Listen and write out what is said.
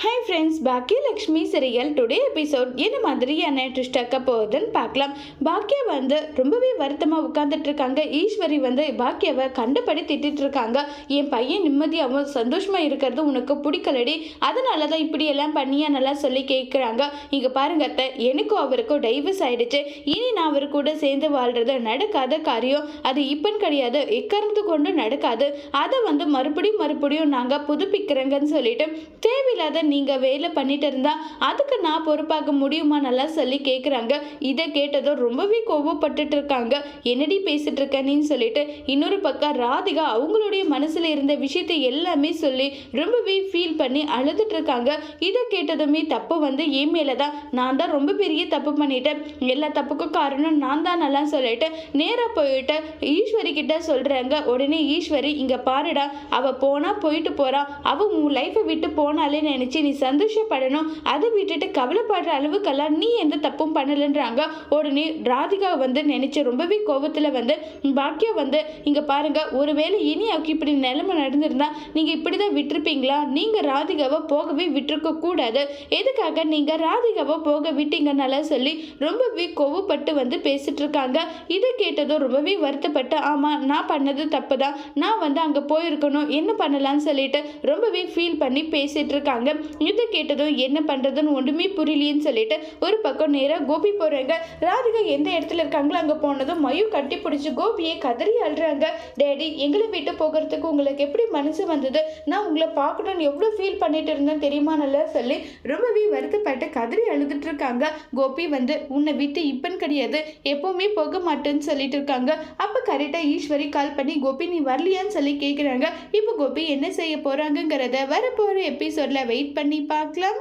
Hi friends, Bhagyalakshmi serial today episode என்ன மாதிரியான twist ஆக்க போகுதுன்னு பார்க்கலாம். பாக்கியா ரொம்பவே வருத்தமாக உட்காந்துட்டு இருக்காங்க. ஈஸ்வரி பாக்கியாவை கண்டபடி திட்டிட்டு இருக்காங்க. என் பையன் நிம்மதியாகவும் சந்தோஷமாக இருக்கிறது உனக்கு பிடிக்கலடி, அதனால தான் இப்படியெல்லாம் பண்ணியா நல்லா சொல்லி கேட்குறாங்க. இங்கே பாருங்க அத்தை, எனக்கும் அவருக்கும் டைவர்ஸ் ஆயிடுச்சு. இனி நான் அவர் கூட சேர்ந்து வாழ்றது நடக்காத காரியம். அது இப்பன்னு கிடையாது, எக்காரணத்து கொண்டு நடக்காது. அதை மறுபடியும் நாங்கள் புதுப்பிக்கிறேங்கன்னு சொல்லிட்டு தேவையில்லாத நீங்கள் வேலை பண்ணிட்டு இருந்தா அதுக்கு நான் பொறுப்பாக முடியுமா நல்லா சொல்லி கேட்குறாங்க. இதை கேட்டதும் ரொம்பவே கோபப்பட்டுட்டு இருக்காங்க. என்னடி பேசிட்டு இருக்கேன்னு சொல்லிட்டு இன்னொரு பக்கம் ராதிகா அவங்களுடைய மனசுல இருந்த விஷயத்தை எல்லாமே சொல்லி ரொம்பவே ஃபீல் பண்ணி அழுதுட்டு இருக்காங்க. இதை கேட்டதுமே தப்பு என் மேலே தான், நான் தான் ரொம்ப பெரிய தப்பு பண்ணிட்டேன், எல்லா தப்புக்கும் காரணம் நான் தான் நல்லா சொல்லிட்டு நேராக போயிட்டு ஈஸ்வரி கிட்ட சொல்றாங்க. உடனே ஈஸ்வரி, இங்க பாருடா, அவ போனா போயிட்டு போறா, அவ உன் லைஃபை விட்டு போனாலே நினைச்சு நீ சந்தோஷப்படணும், அதை விட்டுட்டு கவலைப்படுற அளவுக்கெல்லாம் நீ எந்த தப்பும் பண்ணலன்றாங்க. உடனே ராதிகா நினைச்சு ரொம்பவே கோபத்துல பாக்கியா இங்க பாருங்க, ஒருவேளை இனி அவருக்கு இப்படி நிலைமை நடந்திருந்தா நீங்க இப்படிதான் விட்டுருப்பீங்களா? நீங்க ராதிகாவை போகவே விட்டுருக்க கூடாது, எதுக்காக நீங்க ராதிகாவை போக விட்டீங்கன்னால சொல்லி ரொம்பவே கோவப்பட்டு பேசிட்டு இருக்காங்க. இதை கேட்டதும் ரொம்பவே வருத்தப்பட்டு, ஆமா நான் பண்ணது தப்பு தான், நான் அங்க போயிருக்கணும், என்ன பண்ணலாம்னு சொல்லிட்டு ரொம்பவே ஃபீல் பண்ணி பேசிட்டு இருக்காங்க. இதை கேட்டதும் என்ன பண்றதுன்னு ஒன்றுமே புரியலையேன்னு சொல்லிட்டு ஒரு பக்கம் நேராக கோபி போறாங்க. ராதிகா எந்த இடத்துல இருக்காங்களோ அங்க போனதும் மயு கட்டி பிடிச்சி கோபியை கதறி அழுறாங்க. டேடி, எங்களை விட்டு போகிறதுக்கு உங்களுக்கு எப்படி மனசு வந்தது? நான் உங்களை பார்க்கணும்னு எவ்வளோ ஃபீல் பண்ணிட்டு இருந்தேன் தெரியுமா நல்லா சொல்லி ரொம்பவே வருத்தப்பட்டு கதறி அழுதுட்டு இருக்காங்க. கோபி உன்னை விட்டு இப்பன்னு கிடையாது, எப்பவுமே போக மாட்டேன்னு சொல்லிட்டு இருக்காங்க. அப்ப கரெக்டா ஈஸ்வரி கால் பண்ணி, கோபி நீ வரலையான்னு சொல்லி கேட்குறாங்க. இப்போ கோபி என்ன செய்ய போறாங்கிறத வரப்போற எபிசோட்ல வெயிட் பண்ணி பார்க்கலாம்.